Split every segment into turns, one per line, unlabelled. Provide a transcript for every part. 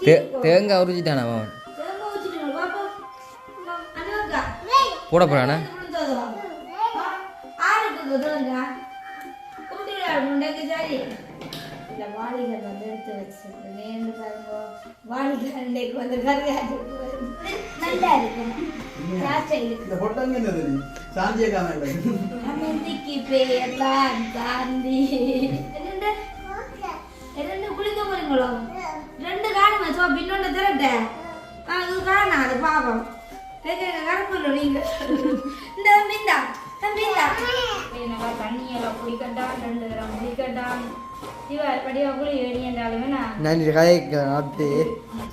தேங்காய் உரிச்சிட்டானா அவன் போட போறானா
வாளிகள் வந்து எடுத்து வச்சிருக்கேன் நேர்ந்து பாருங்க வாளிகள் வந்து கறியாச்சு நல்லா இருக்கும் குளிக்க போறீங்களோ 2 காலம் வச்சோ பின்னொன்னு திரட்ட அது காணாது பாவம் கருப்பு நீங்க இந்த தம்பிந்தா தம்பிந்தா தண்ணியெல்லாம் குளிக்கட்டா 2 தரம் குளிக்கட்டா இவர் படிவா குளி வேணி என்றாலுமே நான்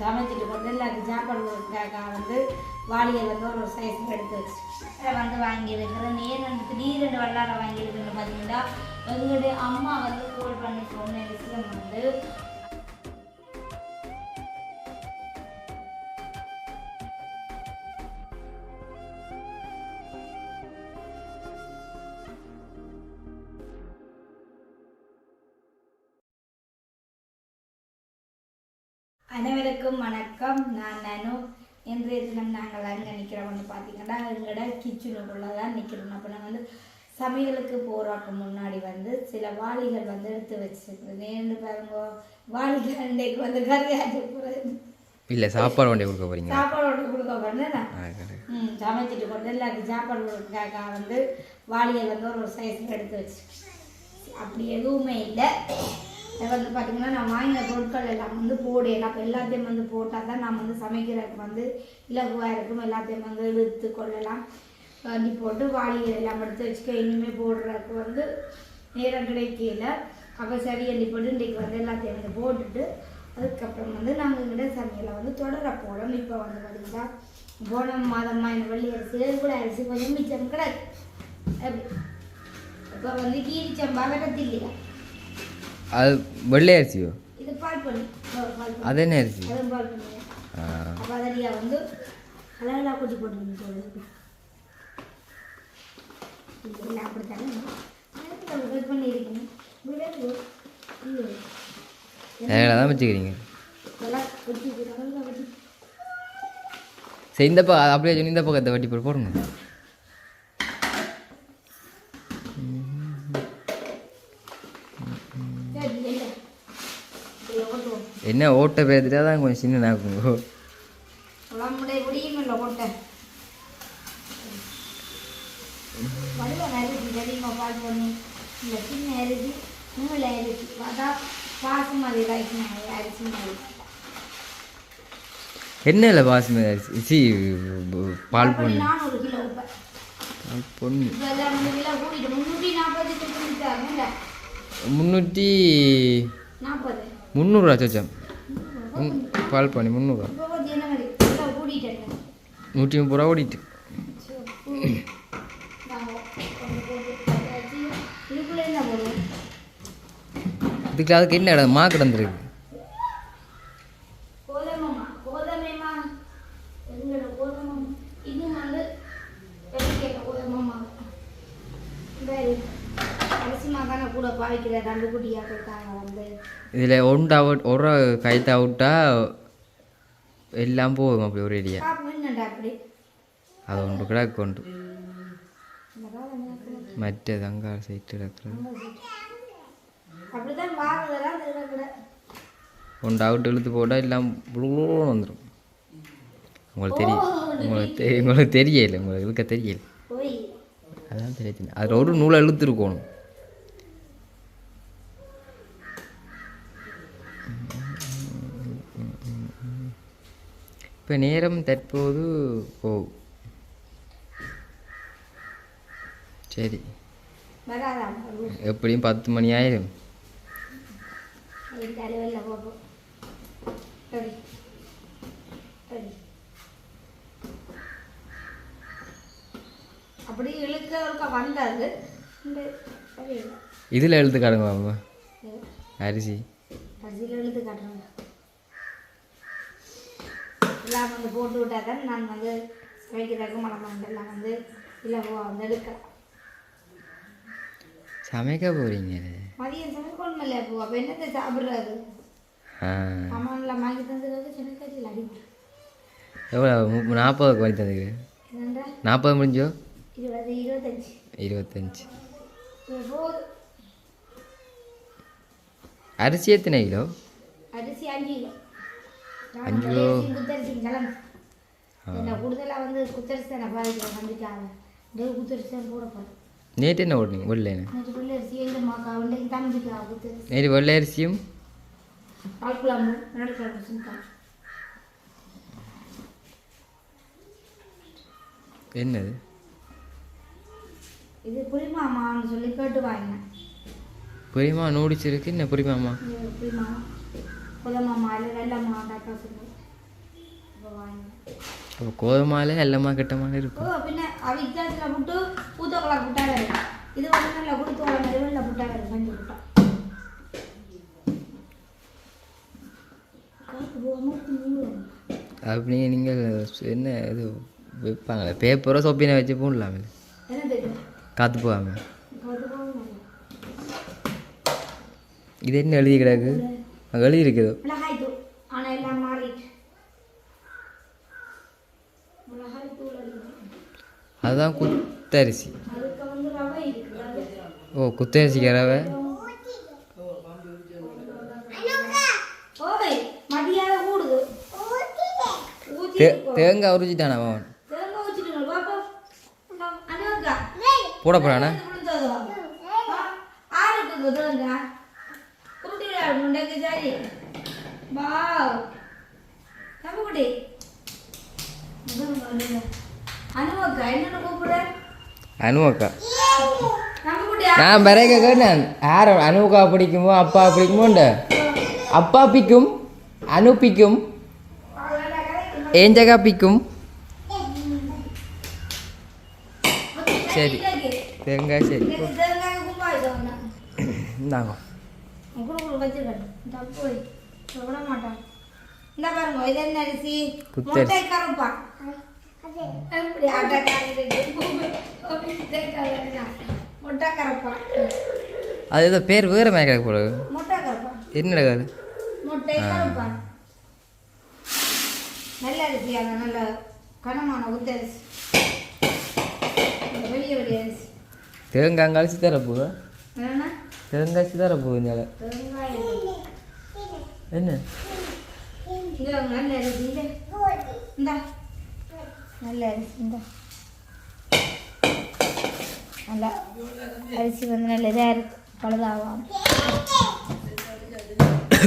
சமைச்சிட்டு கொண்டு எல்லாருக்கும் சாப்பாடு கொடுக்காக்கா வந்து வாளிகள் வந்து ஒரு சைஸ் எடுத்து வச்சு வந்து வாங்கியிருக்கிறேன் நேரம் திடீரெண்டு வல்லார வாங்கியிருக்குன்னு பார்த்தீங்கன்னா எங்களுடைய அம்மா வந்து கோல் பண்ணி சொன்ன விஷயம் வந்து அனைவருக்கும் வணக்கம். நான் நானு இன்றைய தினம் நாங்கள் அங்கே நிற்கிறோம்னு பார்த்தீங்கன்னா எங்களோட கிச்சனுக்குள்ளே தான் நிற்கிறோம். அப்போ நான் வந்து சமையலுக்கு போகிறதுக்கு முன்னாடி வந்து சில வாளிகள் வந்து எடுத்து வச்சுருக்கேன். நேர்ந்து பாருங்க வாளிகள் அன்றைக்கு வந்து கறியாச்சு போகிறது
இல்லை சாப்பாடு வண்டி கொடுக்க போகிறீங்க
சாப்பாடு வண்டி கொடுக்க போகிறேன் சமைச்சிட்டு கொண்டு எல்லாருக்கும் சாப்பாடு கொடுக்காக்கா வந்து வாளிகள் வந்து ஒரு சைஸுக்கு எடுத்து வச்சு அப்படி எதுவுமே இல்லை. வந்து பார்த்திங்கன்னா நான் வாங்கின பொருட்கள் எல்லாம் வந்து போடலாம். அப்போ எல்லாத்தையும் வந்து போட்டால் தான் நான் வந்து சமைக்கிறதுக்கு வந்து இலகுவாக இருக்கும். எல்லாத்தையும் வந்து எடுத்து கொள்ளலாம் வண்டி போட்டு வாளிகள் எல்லாம் எடுத்து வச்சுக்க இனிமேல் போடுறதுக்கு வந்து நேரம் கிடைக்கல. அப்போ சரி எண்ணி போட்டு இன்றைக்கு வந்து எல்லாத்தையும் வந்து போட்டுட்டு அதுக்கப்புறம் வந்து நாங்கள் எங்கிட்ட சமையலை வந்து தொடர போடணும். இப்போ வந்து பார்த்திங்கன்னா போன மாதமாக இந்த வெள்ளி அரிசி கூட அரிசி கொஞ்சம் மிச்சம் கிடையாது. அப்படி இப்போ வந்து கீரி சம்பா வெட்டத்து இல்லையா
அது வெள்ளை அரிசியோ
இது பால் பண்ணி
அது என்ன அரிசி
அதுவும் பால் பண்ணி அப்போ அதடியாக வந்து அழகெல்லாம் கொட்டி போட்டு இல்லை அப்படித்தானே வெயிட் பண்ணியிருக்கேன்
தான் வச்சுக்கிறீங்க சரி இந்த பக்கம் அப்படியே சொல்லி இந்த பக்கத்தை வட்டி போட்டு போடுங்க. என்ன ஓட்ட பேர்த்துட்டா தான் கொஞ்சம் சின்ன நாக்குங்க என்ன இல்லை பாசுமதி அரிசி பால் பொண்ணு பொண்ணு 300 சொச்சம் பால் பண்ணி 300 130 ரூபா ஓடிட்டு இதுக்கு அதுக்கு என்ன இடம் மா கிடந்துருக்கு இதில் ஒன்றா ஒரு கைத்தா விட்டா எல்லாம் போகும் அப்படி ஒரு ஏரியா அது ஒன்று கிடக்கு கொண்டு மற்றது அங்கே சைட்டு கிடக்குறது ஒன்று அவுட்டு இழுத்து போட்டால் எல்லாம் வந்துடும். உங்களுக்கு தெரியல உங்களுக்கு இழுக்க தெரியல அதான் தெரியாது. அதில் ஒரு நூலை இழுத்துருக்கணும். இப்போ நேரம் தற்போது சரி எப்படியும் 10 மணி ஆயிடும். இதில் எழுத்து காட்டுங்க அரிசி
எழுத்து காட்டுறேன் எல்லாம் வந்து போட்டு விட்டாதான் நான் வந்து சமைக்கிறதுக்கு மலமாண்டெல்லாம் வந்து இலகுவா வந்து எடுக்கிறேன்.
சமைக்க போறீங்க
மதியம் சமைக்கணும் இல்லையா பூ அப்போ என்னத்தை சாப்பிட்றது அம்மாவில் வாங்கி தந்ததுக்கு சின்ன கட்டில் அடிப்பேன்.
எவ்வளோ 40 வாங்கி தந்துக்கு? 40 முடிஞ்சோ? 25. அரிசி எத்தனை கிலோ?
அரிசி 5 கிலோ.
5 கிலோ
குத்தரிசி கிளம்பு. என்ன கூடுதலாக வந்து குத்தரிசி தானே பாதிக்கிறேன் நம்பிக்காக. குத்தரிசி தான் போட போகிறேன்.
நேற்று என்ன ஓடுனீங்க? வெள்ளை
நேற்று வெள்ளை அரிசி எங்கள் மாக்கா வெள்ளைக்கு தம்பிக்கா குத்தரிசி.
நேற்று வெள்ளை அரிசியும்
கால்குழம்பு நடுக்குழம்பு சிங்கா.
என்னது
இது புரிமாமான்னு சொல்லி கேட்டு வாங்கினேன்.
புரியுமா நூடிச்சு இருக்கு என்ன புரியுமாமா?
புரிமாமா புதமாமா இல்லை வெள்ளம்மா டாக்டர் சொல்லி இப்போ வாங்கினேன்.
அப்போ கோதமால எல்லாமா கிட்டமான இருக்கும்.
பின்ன வித்தியாசத்தில் விட்டு பூத்தோக்கலா புட்டாக இருக்கும். இது வந்து நல்லா கொடுத்து மாதிரி வெள்ளை புட்டாக இருக்கும். மஞ்சள் புட்டா
அப்படி நீங்கள் என்ன இது வைப்பாங்களே பேப்பரோ சொப்பினை வச்சு போடலாமே காத்து போகாம. இது என்ன எழுதி கிடக்கு? அங்கே எழுதி இருக்குது அதுதான் குத்தரிசி. ஓ குத்தரிசிக்கு ரவை. தேங்காய் உரிச்சிட்டானா அவன் போட போறானா? அனுவக்கா நான் பிறகு கேட்டேன் யார் அனுவுக்கா பிடிக்குமோ அப்பா பிடிக்குமோண்ட. அப்பா பிக்கும் அனு பிக்கும் ஏஞ்சகா பிக்கும். சரி தேங்காய் சரி இந்தாங்க. அது ஏதோ பேர் வேறு மேய்க்க போல என்ன நடக்காது.
நல்ல அரிசி அந்த நல்ல கனமான உத்தரிசி வெளிய வெளிய அரிசி.
தேங்காய் கழிச்சு தரப்போ தேங்காய்ச்சி தரப்போ இந்த என்ன
நல்ல அரிசி இந்த நல்ல அரிசி இந்த நல்ல அரிசி வந்து நல்ல இதாக இருக்கு பழுதாகும்.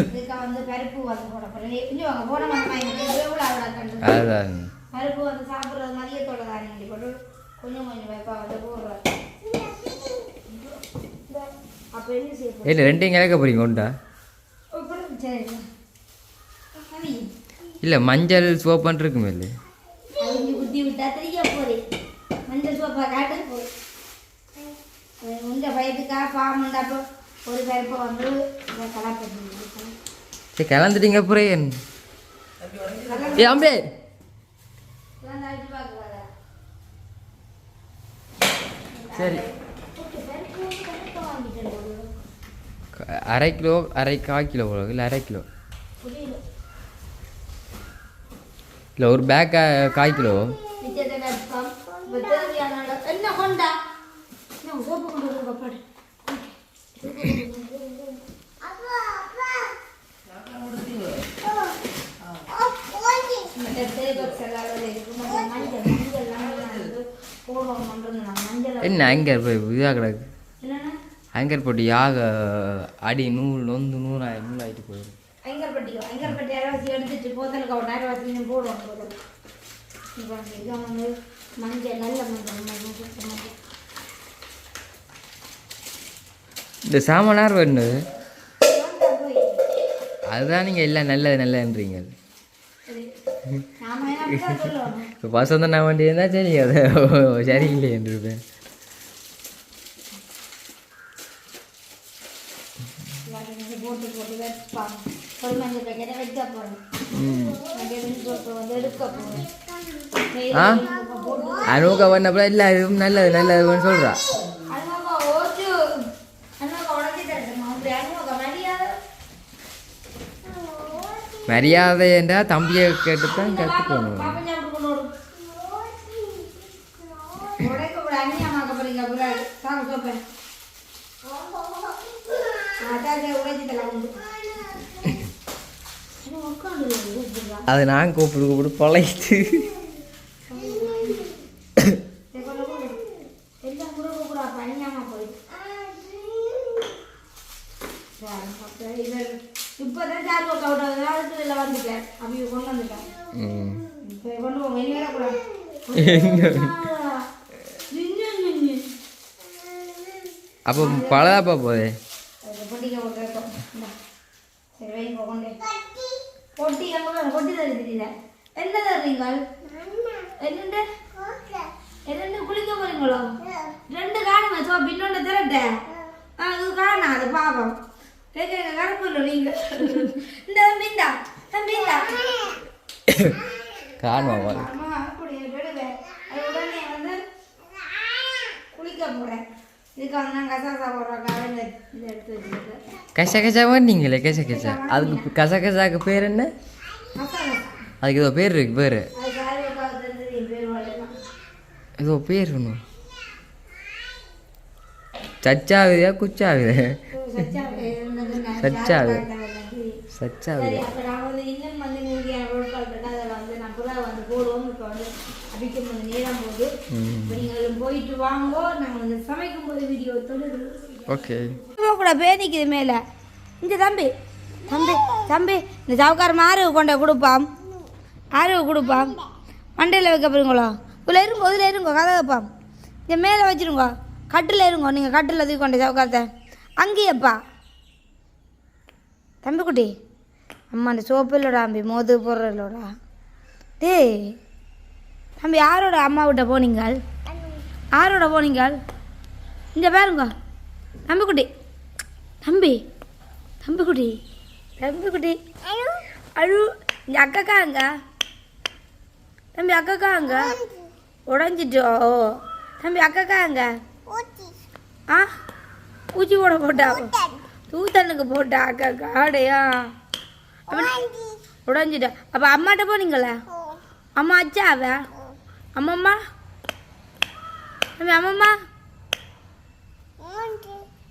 இதுக்கு வந்து பருப்பு வந்து போட போகிறேன். இன்னும் வாங்க போன
அதுதான்
பருப்பு வந்து சாப்பிட்றது மதியத்தோட தான் நீங்கள் போட்டு கொஞ்சம் கொஞ்சம் வைப்பா வந்து போடுறாரு. அப்போ என்ன செய்ய
இல்லை ரெண்டையும் கிழக்க போகிறீங்க உண்டா?
சரி
இல்லை மஞ்சள் சோப்பான் இருக்குமே இல்லை
அவங்க குத்தி விட்டா தெரிய போகுது. மஞ்சள் சோப்பா காட்டு போகுது உங்கள் வயதுக்கா பாம்புண்டாப்போ ஒரு பருப்பை வந்து இதை கலப்பட்டு
சரி கலந்துட்டீங்க அப்புறம் ஏ அம்பே சரி 1/2 கிலோ 1/4 கிலோ போல இல்லை 1/2 கிலோ இல்லை ஒரு பேக் 1/4 கிலோ.
என்ன கொண்டா சோப்பு கொண்டு கப்பாடு
என்ன ஆங்கர் போய் இதாக கிடக்கு. ஆங்கர் போட்டு யாக அடி நூல் நொந்து நூலாயிட்டு போயிடும்.
ஐங்கர்பட்டி அரைவாசி எடுத்துட்டு போதலுக்கு ஒரு அரைவாசி போடுவோம். இதை வந்து மஞ்சள் நல்ல மஞ்சள்
இந்த சாமானார் வேணுது அதுதான் நீங்கள் எல்லாம் நல்லதுன்றீங்க. இப்போ பசந்த நான் வண்டி இருந்தால் சரி அது சரியில்லைன்றிருப்பேன். அனுக பண்ணப்பல இல்லை அதுவும் நல்லதுன்னு சொல்கிறா. மரியாதைன்றா தம்பியை கேட்டு தான் கற்றுக்கணும். அது நான் கூப்பிடு பழைத்து
இப்பதான் சார் வந்துட்டேன் அவங்க கொண்டு வந்துட்டேன் கொண்டு போங்க இனி வரக்கூடாது.
அப்போ பழதாப்பா போதே
பொட்டிக்க போட்டு சரி வைங்க கொண்டு பொட்டி பொட்டி தருகிறீங்க என்ன தர்றீங்க என்னண்டு என்னண்டு குளிக்க போறீங்களோ 2 காணுங்க சோ பின்னொன்று திரட்டேன் அது காணாது பாவம் கேட்குறீங்க கருப்பு இல்லை நீங்க இந்த தம்பிந்தா தம்பிந்தா
காணுமா
அம்மா அப்படி விடுவேன் அது உடனே வந்து குளிக்க போகிறேன். இதுக்கு வந்து நான் கசாசா போடுறக்காக இதை எடுத்து வச்சுருக்கேன்.
கசகசா பண்ணீங்களே கசகசா அதுக்கு கசகசாக்கு பேர் என்ன? அதுக்கு ஏதோ பேர் இருக்கு பேர் ஏதோ பேர் ஒன்று சச்சாவிதா குச்சாவிதா சச்சாவி சச்சாவிதா
இன்னும் வந்து மூலிகையான பொருட்கள் இருக்கு அதில் வந்து நம்ம வந்து போடுவோம். இப்போ வந்து அபிக்கும் வந்து நேரம் போது நீங்கள் போயிட்டு வாங்கோ. நாங்கள் வந்து சமைக்கும் போது வீடியோ தொடர்ந்து
ஓகே
கூட பேதிக்குது மேலே இந்த தம்பி தம்பி தம்பி இந்த சவுக்காரம் ஆறுவு கொண்ட கொடுப்பான் ஆறுவு கொடுப்பான் மண்டையில் வைக்க போறீங்களோ இதில் இருங்கோ இதில் இருங்கோ கதை வைப்பான் இந்த மேலே வச்சுருங்கோ கட்டில் இருங்கோ நீங்கள் கட்டில் தூக்கி கொண்ட சவுக்காரத்தை அங்கேயப்பா தம்பி குட்டி அம்மா அந்த சோப்பில்லோட அம்பி மோது போடுறலோடா டேய் தம்பி யாரோட அம்மா விட்ட போனீங்கள் யாரோட போனீங்கள் இந்த பாருங்க தம்பி குட்டி தம்பி தம்பி குட்டி தம்பி குட்டி அழு இந்த அக்காக்காங்க தம்பி அக்காக்காங்க உடஞ்சிட்டோ தம்பி அக்காக்காங்க ஆ பூச்சி போட போட்டா தூத்தனுக்கு போட்டா அக்காக்கா ஆடையா உடஞ்சிட்டா அப்போ அம்மாட்ட போனீங்களா அம்மா அச்சாவ அம்மம்மா தம்பி அம்மம்மா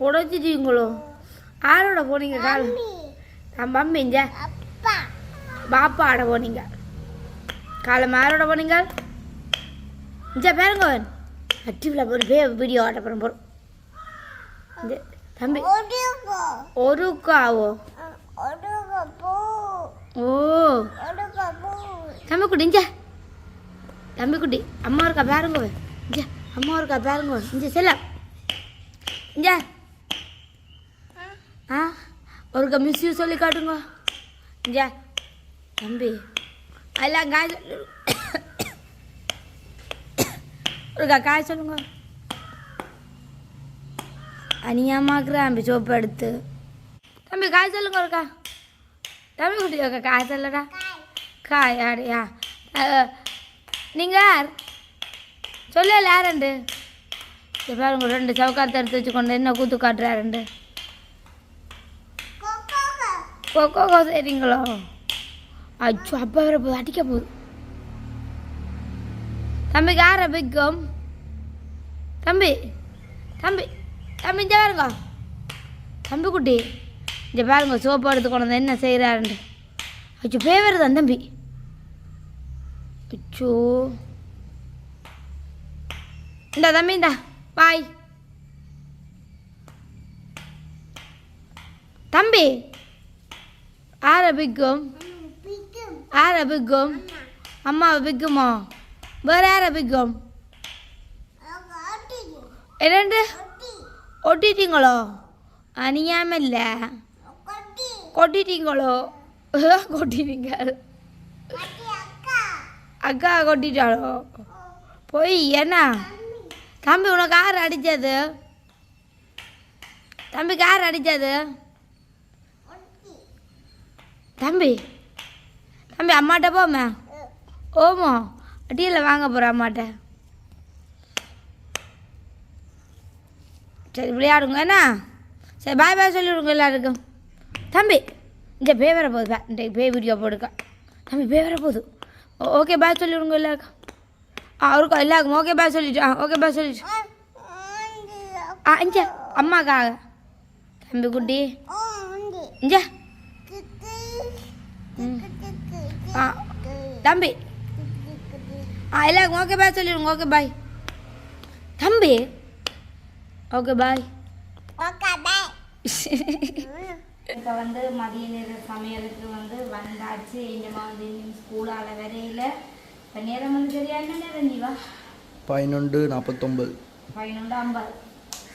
உடச்சிட்டீங்களோ யாரோட போனீங்க கால் நான் மம்மிங்க பாப்பா ஆட போனீங்க காலம் யாரோட போனீங்க இந்த பேருங்க அட்டிவில் போய் வீடியோ ஆட்ட போகிறோம் போகிறோம் இந்த தம்பி ஒருக்காவோ ஓ தம்பி குட்டி இஞ்ச தம்பி குட்டி அம்மா இருக்கா பாருங்க இஞ்ச அம்மா இருக்கா பாருங்க இஞ்ச செல்ல இஞ்ச ஆ ஒருக்கா மிஸ் யூ சொல்லி காட்டுங்க இஞ்ச தம்பி எல்லாம் காய் ஒருக்கா காய் சொல்லுங்க அநியாமாக்குறேன் அம்பி சோப்பு எடுத்து தம்பி காய் சொல்லுங்க ஒருக்கா தம்பி குட்டி இருக்கா காய் சொல்லடா காய் ஆடையா நீங்கள் யார் சொல்லல யாருண்டு பாருங்க 2 சவுக்காரத்தை எடுத்து வச்சுக்கொண்டு என்ன கூத்து காட்டுறாருண்டு கொக்கோ சரிங்களோ அச்சோ அப்பா வர போகுது அடிக்க போகுது தம்பிக்கு யார பிக்கும் தம்பி தம்பி தம்பி இங்கே பாருங்க தம்பி குட்டி இங்கே பாருங்க சோப்பு எடுத்து கொண்டு வந்து என்ன செய்கிறாருண்டு அச்சோ பேவர் தான் தம்பி அச்சோ இந்த தம்பி இந்தா பாய் தம்பி ஆரை பிக்கும் ஆரை பிக்கும் அம்மாவை பிக்குமோ வேறு யாரை பிக்கும் என்னண்டு ஒட்டிட்டீங்களோ அணியாம இல்லை கொட்டிட்டீங்களோ கொட்டிட்டீங்க அக்கா கொட்டிட்டாளோ போய் என்ன தம்பி உனக்கு யார் அடித்தது தம்பிக்கு யார் அடித்தது தம்பி தம்பி அம்மாட்ட போமே ஓமோ அடியில் வாங்க போகிறேன் அம்மாட்ட சரி விளையாடுங்க என்ன சரி பாய் பாய் சொல்லிவிடுங்க எல்லாருக்கும் தம்பி இந்த பே வர போகுது இன்றைக்கு பே வீடியோ போடுக்க தம்பி பே வர போகுது ஓகே பாய் சொல்லிவிடுங்க எல்லாருக்கும் அவருக்கும் எல்லாருக்கும் ஓகே பாய் சொல்லிட்டு ஓகே பாய் சொல்லிட்டு இஞ்ச அம்மாக்காக தம்பி குட்டி இஞ்ச தம்பி எல்லாருக்கும் ஓகே பாய் சொல்லிவிடுங்க ஓகே பாய் தம்பி ஓகே பாய் இப்போ வந்து மதிய நேர சமையலுக்கு வந்து வந்தாச்சு எங்கம்மா வந்து ஸ்கூலால் வரையில் இப்போ நேரம் வந்து சரியா என்ன நேரம் நீவா
11:49
11:50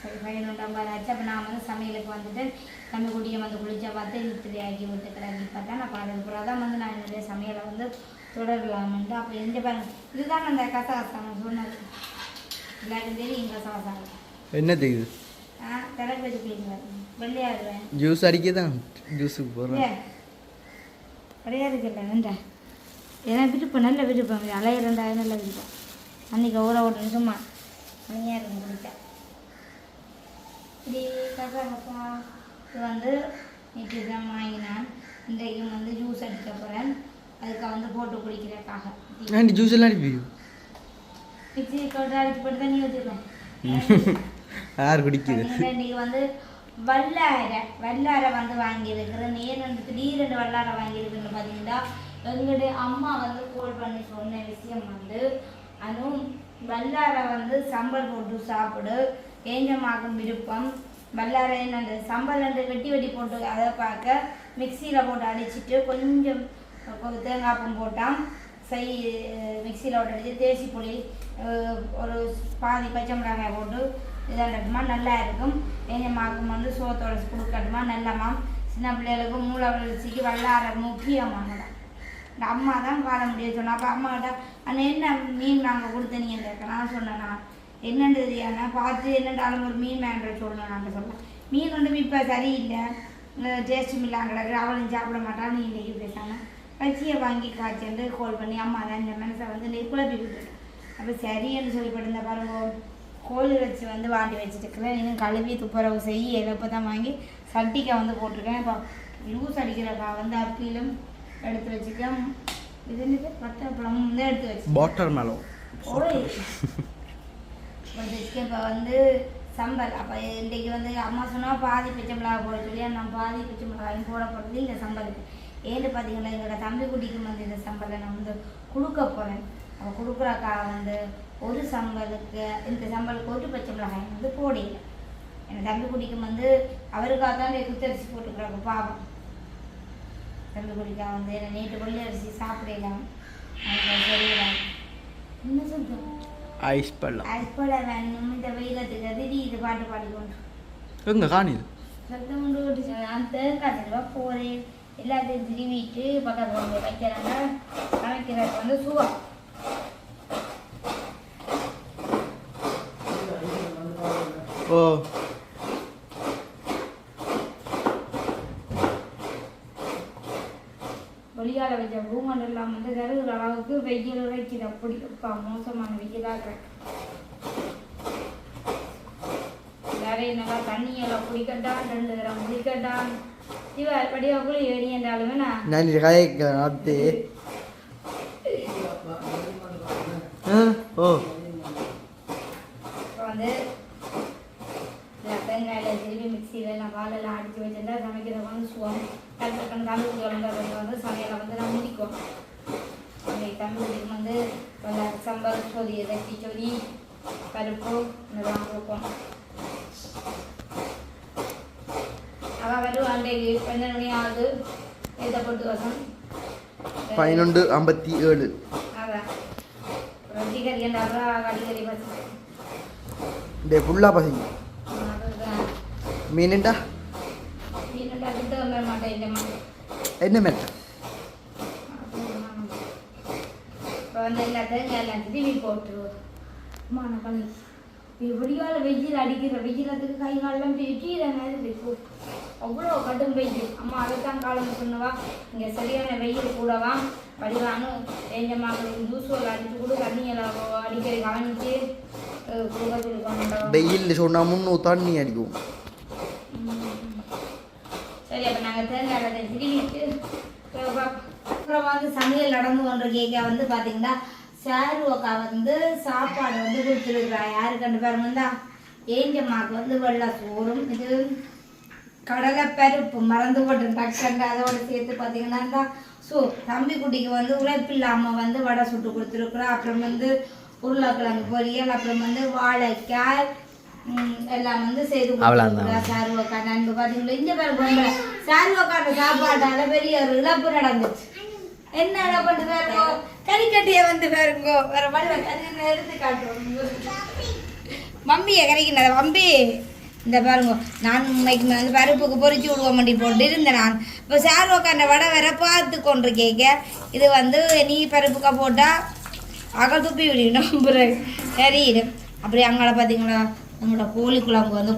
சரி 11:50 ஆச்சு. அப்போ நான் வந்து சமையலுக்கு வந்துட்டு நம்ம குடியை வந்து குளிச்சா பார்த்து இழுத்துட்டு ஆக்கி விட்டு கிளம்பி பார்த்தா நான் அதுக்கப்புறம் தான் வந்து நான் என்னுடைய சமையலை வந்து தொடரலாமன்ட்டு அப்போ எந்த பாருங்க இதுதான் அந்த கசகசாங்க சொன்னது எல்லாருக்கும் தெரியும் இங்கே கசகசாங்க
என்ன தெரியுது
திறக்க வச்சு குளிங்க வெள்ளையாடுவேன்
ஜூஸ் அடிக்க தான் ஜூஸுக்கு போகிறேன்
கிடையாது இல்லை வேண்டா ஏன்னா விருப்பம் நல்ல விருப்பம் அலையிறண்டாய நல்ல விருப்பம் அன்றைக்கி ஊற ஓட்டு சும்மா அணியாக இருக்கும் குடித்தா இப்படி கசகசா இது வந்து இன்னைக்கு தான் வாங்கினேன் இன்றைக்கும் வந்து ஜூஸ் அடிக்க போகிறேன் அதுக்காக வந்து போட்டு குடிக்கிறதுக்காக
ஜூஸ் எல்லாம் அடிப்பி
மிக்சி கொண்டு அடிச்சு போட்டு தண்ணி வச்சுருக்கேன்
யார் குடிக்குது
இன்னைக்கு வந்து வல்லாரை வந்து வாங்கியிருக்கிறேன் ஏன் திடீரென்று வல்லாரை வாங்கியிருக்குன்னு பார்த்தீங்கன்னா எங்களுடைய அம்மா வந்து கோல் பண்ணி சொன்ன விஷயம் வந்து அதுவும் வல்லாரை வந்து சம்பல் போட்டு சாப்பிடு ஏஞ்சமாக்கும் விருப்பம் வல்லாரை அந்த சம்பல் ரெண்டு வெட்டி வெட்டி போட்டு அதை பார்க்க மிக்சியில் போட்டு அடிச்சுட்டு கொஞ்சம் தேங்காய்ப்பும் போட்டால் மிக்சியில் போட்டு அடிச்சு தேசி புளி ஒரு பாதி பச்சை மிளகாய் போட்டு இதாண்டட்டுமா நல்லா இருக்கும் ஏஞ்சமாக்கும் வந்து சோத்தோட கொடுக்கட்டுமா நல்லம்மா சின்ன பிள்ளைகளுக்கு மூளை வளர்ச்சிக்கு வல்லார முக்கியமானதான் இந்த அம்மா தான் வாழ முடிய சொன்னா அப்போ அம்மா கிட்ட ஆனால் என்ன மீன் நாங்கள் கொடுத்தனீங்க கேட்க நான் சொன்னேன்னா என்னன்றது ஏன்னா பார்த்து என்னென்றாலும் ஒரு மீன் வேண்ட சொல்லணும் நாங்கள் சொல்லலாம் மீன் ஒன்றும் இப்போ சரியில்லை டேஸ்ட்டும் இல்லாம கிடக்கு அவளும் சாப்பிட மாட்டான்னு இன்றைக்கி பேசாமல் பச்சியை வாங்கி காய்ச்சண்டு கோல் பண்ணி அம்மா தான் இந்த மனசை வந்து நீ குழப்பி விட்டுட்டேன் அப்போ சரின்னு சொல்லிப்பட்டு பாருங்க கோழி வச்சு வந்து வாண்டி வச்சுட்டுருக்கிறேன் இன்னும் கழுவி துப்புரவு செய்ய இழப்பை தான் வாங்கி சட்டிக்கா வந்து போட்டிருக்கேன் இப்போ லூஸ் அடிக்கிறக்கா வந்து அப்பிலும் எடுத்து வச்சுக்கேன் இது என்னது பட்டப்பழம் வந்து எடுத்து வச்சு
வாட்டர் மெலன்
வச்சுக்கேன் இப்போ வந்து சம்பல் அப்போ இன்றைக்கி வந்து அம்மா சொன்னால் பாதி பச்சை மிளகா போட சொல்லி நான் பாதி பச்சை மிளகாயும் போட போகிறது இந்த சம்பலுக்கு ஏன்னு பார்த்தீங்கன்னா எங்களோட தம்பி குட்டிக்கு வந்து இந்த சம்பலை நான் வந்து கொடுக்க போகிறேன் அப்போ கொடுக்குறக்கா வந்து ஒரு சம்பலுக்கு இந்த சம்பலுக்கு ஒரு பச்சை மிளகாய் வந்து போடல என் தம்பி குடிக்கும் வந்து அவருக்காக தான் குத்தரிசி போட்டுக்கிறாங்க பாவம் தம்பி குடிக்கா வந்து என்ன நேற்று கொள்ளி அரிசி சாப்பிடலாம் சரியில்லை என்ன சொல்கிறோம்
ஐஸ் பழம்
வேணும் இந்த வெயிலத்துக்கு திடீர் இது பாட்டு பாடிக்கொண்டு
எங்கே காணிது
சத்தம் கொண்டு ஓட்டு நான் தேங்காய்ச்சிருவா போகிறேன் எல்லாத்தையும் திருவிட்டு பக்கத்தில் கொண்டு வைக்கிறாங்க சமைக்கிறதுக்கு வந்து சுவா
ஓ
வெளியால் வச்ச பூமன் எல்லாம் வந்து கருகிற அளவுக்கு வெயில் உரைக்குது அப்படி அப்பா மோசமான வெயிலாக இருக்கு எல்லாரையும் நல்லா தண்ணியெல்லாம் குடிக்கட்டான் 2 தரம் குடிக்கட்டான் இவ படியா குளி வெடி என்றாலுமே நான்
ஓ
இப்போ வந்து வெங்காயில் திரும்பி மிக்சியில் நான் பாலெல்லாம் அடித்து வச்சிருந்தா சமைக்கிற வந்து சுவம் டக்குன்னு தமிழ் குழந்தை வந்து சமையலை வந்து நான் முடிக்கும் அன்றைக்கி தமிழுக்கு வந்து சம்பல் சொதி தட்டி சொதி பருப்பு இதெல்லாம் கொடுப்போம் அவள் வெறும் அன்றைக்கு 12 மணி ஆகுது எழுதப்பட்டு வசம்
11:57
அதான் ரொட்டி கறி என்றால் கடிக்கறி பசி
டே ஃபுல்லாக பசிங்க மீனுண்டா
மீனுண்டா கிட்ட வர மாட்டேன் இந்த மாதிரி
என்ன மேட்டா
இப்போ வந்து எல்லாத்தையும் எல்லாம் திரும்பி போட்டுருவோம் அம்மா நான் பண்ணி விடியால் வெயில் அடிக்கிற வெயிலத்துக்கு கை காலெல்லாம் வெட்டியில மாதிரி இருக்கும் அவ்வளோ கடும் வெயில் அம்மா அதைத்தான் காலம் பண்ணுவா இங்கே சரியான வெயில் கூடவா படிவானும் கொஞ்சமாக ஜூஸுகள் அடிச்சு கூட தண்ணியெல்லாம் அடிக்கிற கவனிச்சு கொடுக்க சொல்லிக்கணும்
வெயில் சொன்னால் 300 தண்ணி அடிக்கும்
சரி அப்போ நாங்கள் தேங்காய் திருவிட்டு அப்புறம் வந்து சமையல் நடந்து கொண்டு கேட்க வந்து பார்த்தீங்கன்னா சாரு அக்கா வந்து சாப்பாடு வந்து கொடுத்துருக்குறா யாருக்கு ரெண்டு பேரும் வந்தா ஏஞ்சம்மாவுக்கு வந்து வெள்ளை சோறும் இது கடலை பருப்பு மறந்து போட்டு டக்கண்டு அதோடு சேர்த்து பார்த்தீங்கன்னா ஸோ தம்பி குட்டிக்கு வந்து உழைப்பு இல்லாமல் வந்து வடை சுட்டு கொடுத்துருக்குறா அப்புறம் வந்து உருளைக்கிழங்கு பொரியல் அப்புறம் வந்து வாழைக்காய் எல்லாம் வந்து செய்து கொடுத்துருக்குறா சாருவக்கா நண்பு பார்த்தீங்களா இந்த பேர் பொம்பளை சாருவக்கான சாப்பாட்டால பெரிய ஒரு இழப்பு நடந்துச்சு என்ன இழப்புட்டு பாருங்கோ கறிக்கட்டியை வந்து பாருங்கோ வேற வல்ல கறி எடுத்து காட்டுவோம் மம்மியை கறிக்கினத மம்பி இந்த பாருங்க நான் இன்னைக்கு வந்து பருப்புக்கு பொறிச்சு விடுவ மாட்டி போட்டு இருந்தேன் நான் இப்போ சாருவக்கான வடை வேற பார்த்து கொண்டு கேட்க இது வந்து நீ பருப்புக்கா போட்டால் அகல் துப்பி விடணும் பிறகு கறியிடும் அப்படி அங்கே பார்த்தீங்களா நம்மளோட கோழி குழம்பு வந்து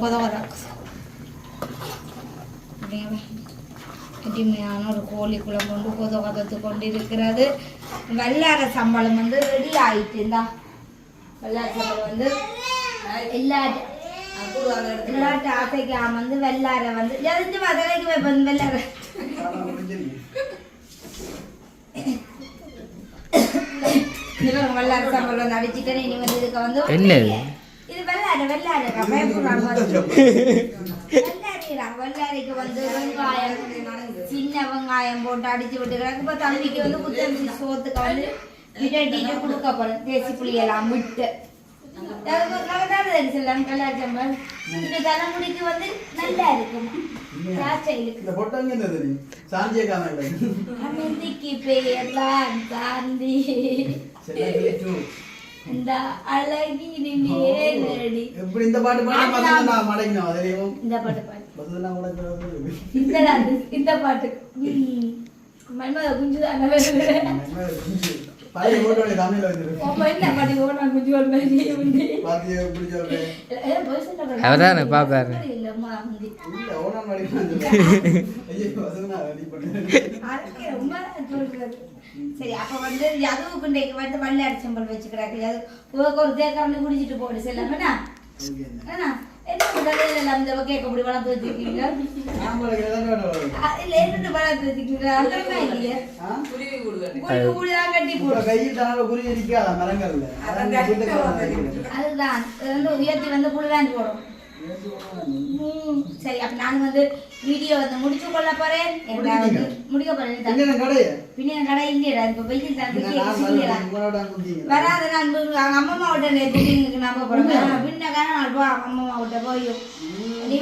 கட்டிமையான ஒரு கோழி குழம்பு வந்து கொதத்து கொண்டு இருக்கிறது வெள்ளார சம்பளம் வந்து ரெடி ஆயிட்டு இருந்தா வெள்ளார சம்பளம் வந்து எல்லாட்டு ஆசைக்கு வந்து வெள்ளார வந்து எரிஞ்சு வதலைக்கு வைப்பேன் வெள்ளார வெள்ளார சம்பளம் வந்து அடிச்சுட்டேன் இனி வந்து இதுக்கு வந்து இது வெள்ளார வெள்ளாரிக்கு வந்து வெங்காயம் சின்ன வெங்காயம் போட்டு அடிச்சு விட்டு கிடக்கு இப்போ தம்பிக்கு வந்து குத்தரிசி சோத்துக்கு வந்து விரட்டிட்டு கொடுக்கப்படும் தேசி புளியெல்லாம் விட்டு கலாச்சாரம் இது தலைமுடிக்கு வந்து நல்லா இருக்கும் அமைதிக்கு பேர்லாம் காந்தி இந்த அழகி நின்றடி
எப்படி இந்த பாட்டு பாடுனா நான் மடங்கினோம் அதுலயும்
இந்த பாட்டு பாடு
பதெல்லாம் உடைக்கிறது
இந்த பாட்டு மன்மத குஞ்சு தான்
பாய் ஓடோட தமிழ்ல வந்து
ஓ என்ன பாடி ஓடா குஞ்சு ஓட மாதிரி வந்து
பாதியே எப்படி சொல்றே
அவதானே பாப்பாரு
இல்ல மாந்தி
இல்ல ஓடா மாதிரி ஐயோ வசனா ரெடி பண்ணு
அதுக்கு ரொம்ப சொல்றது சரி அப்ப வந்து அதுவும் பிண்டைக்கு வந்து வெள்ளாரி சம்பல் வச்சுக்கிறாங்க அது ஒரு தேக்கரண்டு குடிச்சிட்டு போடு செல்லாமண்ணா அண்ணா என்ன முதல்ல எல்லாம் இந்த கேட்க அப்படி வளர்த்து வச்சிருக்கீங்க இல்ல என்னட்டு வளர்த்து வச்சிருக்கீங்க அதெல்லாம் இல்லையா குருவி கூடுதான் கட்டி போடு
கையில் தான குருவி இருக்காத மரங்கள்ல
அதுதான் வந்து உயர்த்தி வந்து புழுவாண்டி போடும் சரி அப்ப நான் வந்து வீடியோ வந்து முடிச்சு கொள்ள போறேன் முடிக்க போறேன் பின்ன கடை இல்லையா இப்ப வெயில் வராத நான் அம்மா விட்ட நம்ப போறேன் பின்ன நாள் போ அம்மா விட்ட போயும் நீ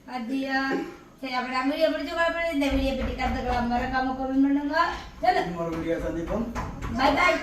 அப்படியா சரி அப்ப நான் வீடியோ முடிச்சு கொள்ள போறேன் இந்த வீடியோ பற்றி கத்துக்கலாம் மறக்காம கமெண்ட் பண்ணுங்க பை பாய்